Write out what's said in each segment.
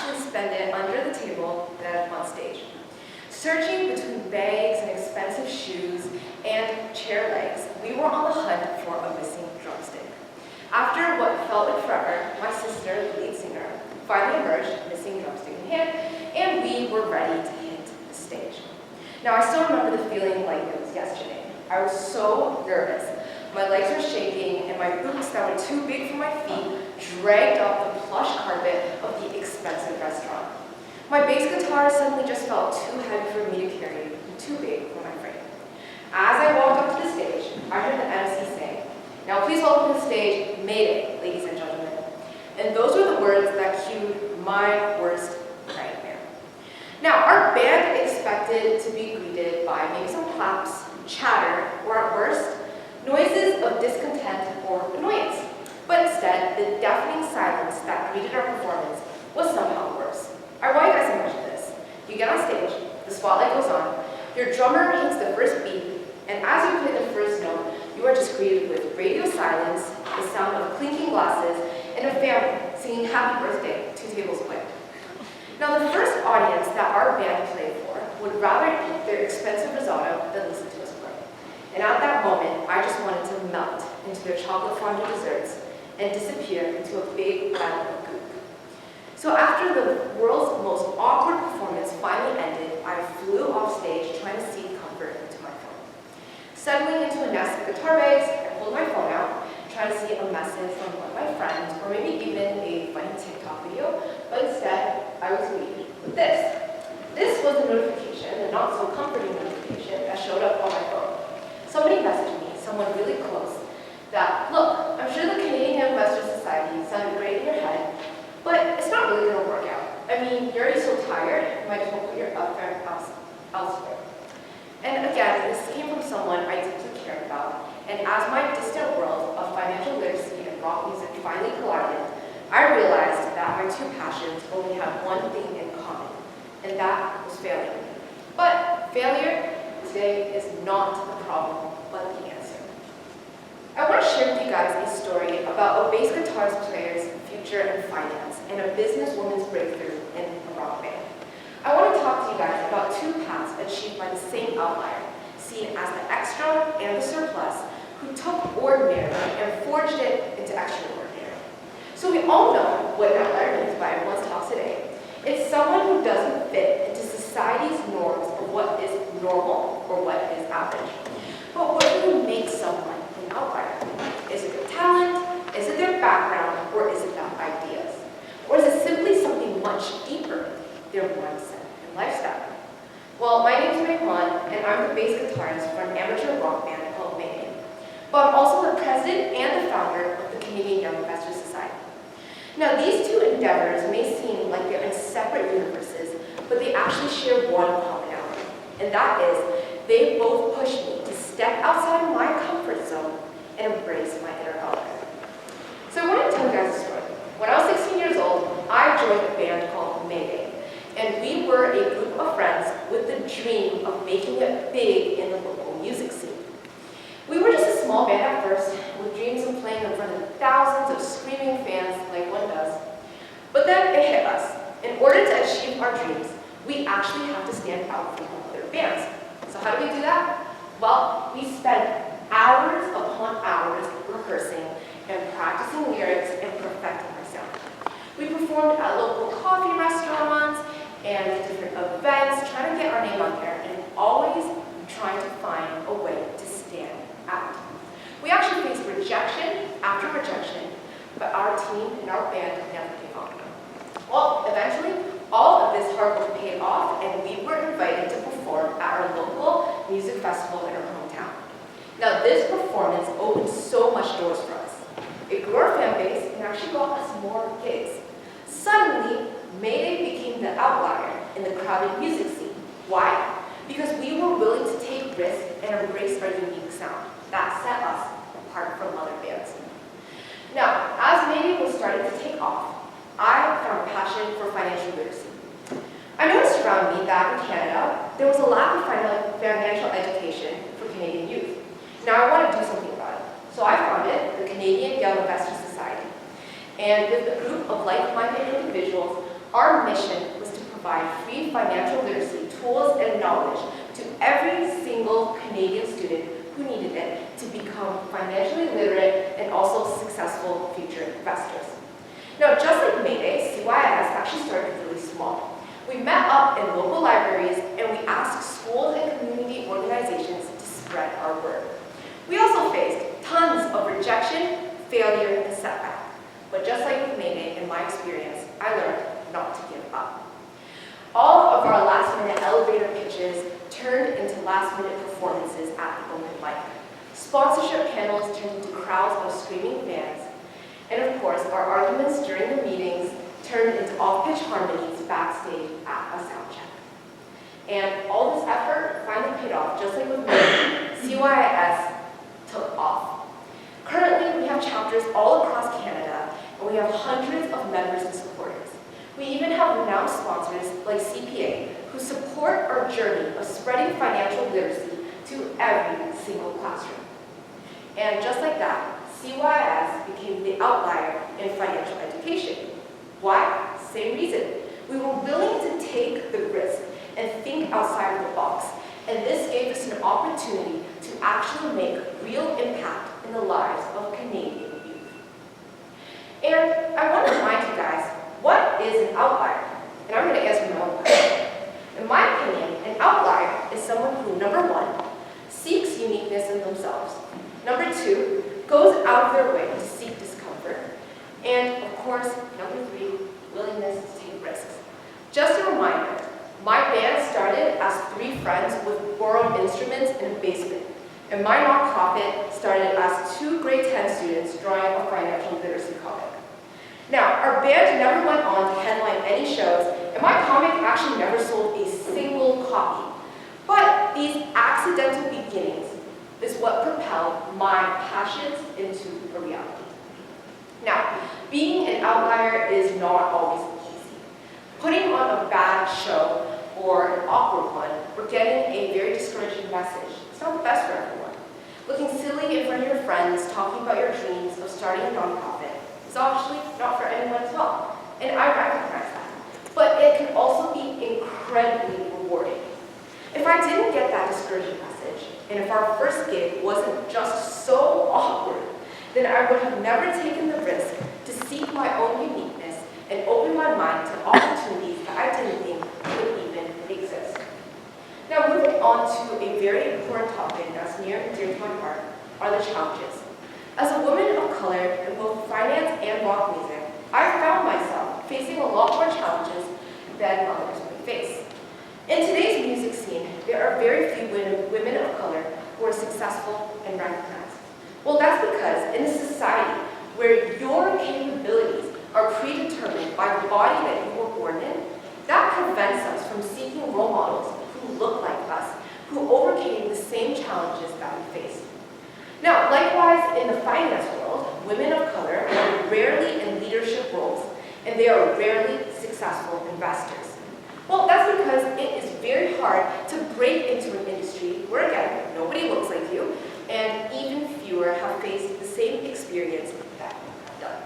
actually spend it under the table than on stage. Searching between bags and expensive shoes and chair legs, we were on the hunt for a missing drumstick. After what felt like forever, my sister, the lead singer, finally emerged, missing drumstick in hand, and we were ready to hit the stage. Now, I still remember the feeling like it was yesterday. I was so nervous. My legs were shaking, and my boots that were too big for my feet dragged off the plush carpet of the expensive restaurant. My bass guitar suddenly just felt too heavy for me to carry and too big for my frame. As I walked up to the stage, I heard the MC say, "Now please welcome to the stage, Mayday, ladies and gentlemen." And those were the words that cued my worst nightmare. Now, our band expected to be greeted by maybe some claps, chatter, or at worst, noises of discontent or annoyance. But instead, the deafening silence that greeted our performance was somehow worse. I want you guys to imagine this. You get on stage, the spotlight goes on, your drummer hits the first beat, and as you play the first note, you are just greeted with radio silence, the sound of clinking glasses, and a family singing "Happy Birthday" 2 tables away. Now, the first audience that our band played for would rather eat their expensive risotto than listen to us play. And at that moment, I just wanted to melt into their chocolate fondue desserts and disappear into a big pile of goop. So after the world's most awkward performance finally ended, I flew off stage trying to seek comfort into my phone. Settling into a nest of guitar bags, I pulled my phone out, trying to see a message from one of my friends, or maybe even a funny TikTok video, but instead, I was greeted with this. This was a notification, a not so comforting notification, that showed up on my phone. Somebody messaged me, someone really close, that, "Look, I'm sure the Canadian Young Investors Society sounded great in your head, but it's not really going to work out. I mean, you're already so tired, you might as well put your upfront elsewhere." And again, this came from someone I deeply cared about, and as my distant world of financial literacy and rock music finally collided, I realized that my two passions only had one thing in common, and that was failure. But failure today is not the problem, but the answer. I want to share with you guys a story about a bass guitar player's future in finance and a businesswoman's breakthrough in a rock band. I want to talk to you guys about 2 paths achieved by the same outlier, seen as the extra and the surplus, who took ordinary and forged it into extraordinary. So we all know what an outlier means by everyone's talk today. It's someone who doesn't fit into society's norms of what is normal or what is average. But what really makes someone an outlier? Is it their talent? Is it their background? Or is it their ideas? Or is it simply something much deeper, their mindset and lifestyle? Well, my name is Meihuan, and I'm the bass guitarist for an amateur rock band called Meihuan. But I'm also the president and the founder of the Canadian Young Investors Society. Now, these 2 endeavors may seem like they're in separate universes, but they actually share one commonality, and that is they both push me to step outside my comfort zone and embrace my inner outlier. So I want to tell you guys a story. When I was 16 years old, I joined a band called Mayday, and we were a group of friends with the dream of making it big in the local music scene. We were just a small band at first, with dreams of playing in front of thousands of screaming fans like one does. But then it hit us. In order to achieve our dreams, we actually have to stand out from other bands. So how do we do that? Well, we spent hours upon hours rehearsing and practicing lyrics and perfecting our sound. We performed at local coffee restaurants and different events, trying to get our name out there, and always trying to find a way to stand out. We actually faced rejection after rejection, but our team and our band never gave up. Well, eventually, all of this hard work paid off, and we were invited to perform at our local music festival in our hometown. Now, this performance opened so much doors for us. It grew our fan base and actually got us more gigs. Suddenly, Mayday became the outlier in the crowded music scene. Why? Because we were willing to take risks and embrace our unique sound. That set us apart from other bands. Now, as Mayday was starting to take off, I found a passion for financial literacy. I noticed around me that in Canada, there was a lack of financial education for Canadian youth. Now I want to do something about it. So I founded the Canadian Young Investors Society. And with a group of like-minded individuals, Our mission was to provide free financial literacy tools and knowledge to every single Canadian student who needed it to become financially literate and also successful future investors. Now, just like May Day, CYIS actually started really small. We met up in local libraries and we asked schools and community organizations to spread our word. We also faced tons of rejection, failure, and setback. But just like with May Day, in my experience, I learned not to give up. All of our last-minute elevator pitches turned into last-minute performances at the open mic. Sponsorship panels turned into crowds of screaming fans. And of course, our arguments during the meetings turned into off-pitch harmonies backstage at a sound check. And all this effort finally paid off, just like with me. CYIS took off. Currently, we have chapters all across Canada, and we have hundreds of members and supporters. We even have renowned sponsors like CPA, who support our journey of spreading financial literacy to every single classroom. And just like that, CYIS became the outlier in financial education. Why? Same reason. We were willing to take the risk and think outside of the box, and this gave us an opportunity to actually make real impact in the lives of Canadian youth. And I want to remind you guys, what is an outlier? And I'm going to answer my own question. In my opinion, an outlier is someone who, number one, seeks uniqueness in themselves. Number two, goes out of their way to seek discomfort. And of course, number three, willingness to take risks. Just a reminder, my band started as 3 friends with borrowed instruments in a basement. And my nonprofit started as 2 grade 10 students drawing a financial literacy comic. Now, our band never went on to headline any shows, and my comic actually never sold a single copy. But these accidental beginnings is what propelled my passions into a reality. Now, being an outlier is not always easy. Putting on a bad show or an awkward one, or getting a very discouraging message, it's not the best for everyone. Looking silly in front of your friends, talking about your dreams of starting a nonprofit, is actually not for anyone as well. And I recognize that. But it can also be incredibly rewarding. If I didn't get that discouraging message, and if our first gig wasn't just so awkward, then I would have never taken the risk to seek my own uniqueness and open my mind to opportunities that I didn't think could even exist. Now, moving on to a very important topic that's near and dear to my heart are the challenges. As a woman of color in both finance and rock music, I found myself facing a lot more challenges than others would face. In today's music scene, there are very few women of color who are successful and recognized. Well, that's because in a society where your capabilities are predetermined by the body that you were born in, that prevents us from seeking role models who look like us, who overcame the same challenges that we face. Now, likewise, in the finance world, women of color are rarely in leadership roles, and they are rarely successful investors. Well, that's because it is very hard to break into an industry where, again, nobody looks like you, and even fewer have faced the same experience that you have done.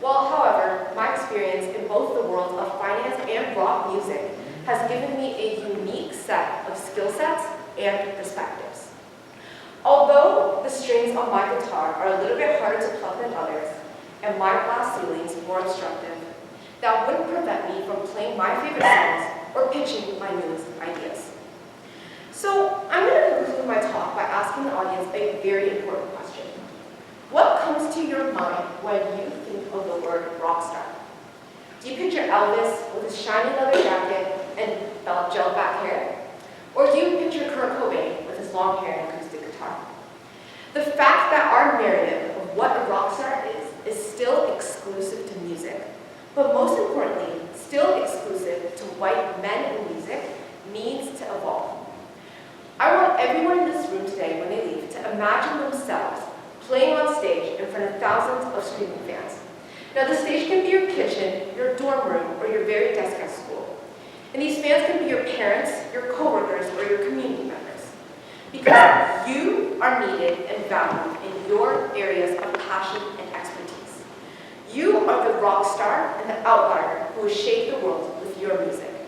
Well, however, my experience in both the worlds of finance and rock music has given me a unique set of skill sets and perspectives. Although the strings on my guitar are a little bit harder to pluck than others, and my glass ceilings more obstructive, that wouldn't prevent me from playing my favorite songs or pitching my newest ideas. So I'm going to conclude my talk by asking the audience a very important question. What comes to your mind when you think of the word rock star? Do you picture Elvis with his shiny leather jacket and gel back hair? Or do you picture Kurt Cobain with his long hair and acoustic guitar? The fact that our narrative of what a rock star is still exclusive to music, but most importantly, still exclusive to white men in music, needs to evolve. I want everyone in this room today, when they leave, to imagine themselves playing on stage in front of thousands of screaming fans. Now, the stage can be your kitchen, your dorm room, or your very desk at school. And these fans can be your parents, your coworkers, or your community members. Because you are needed and valued in your areas of passion and expertise. You are the rock star and the outlier who will shape the world with your music.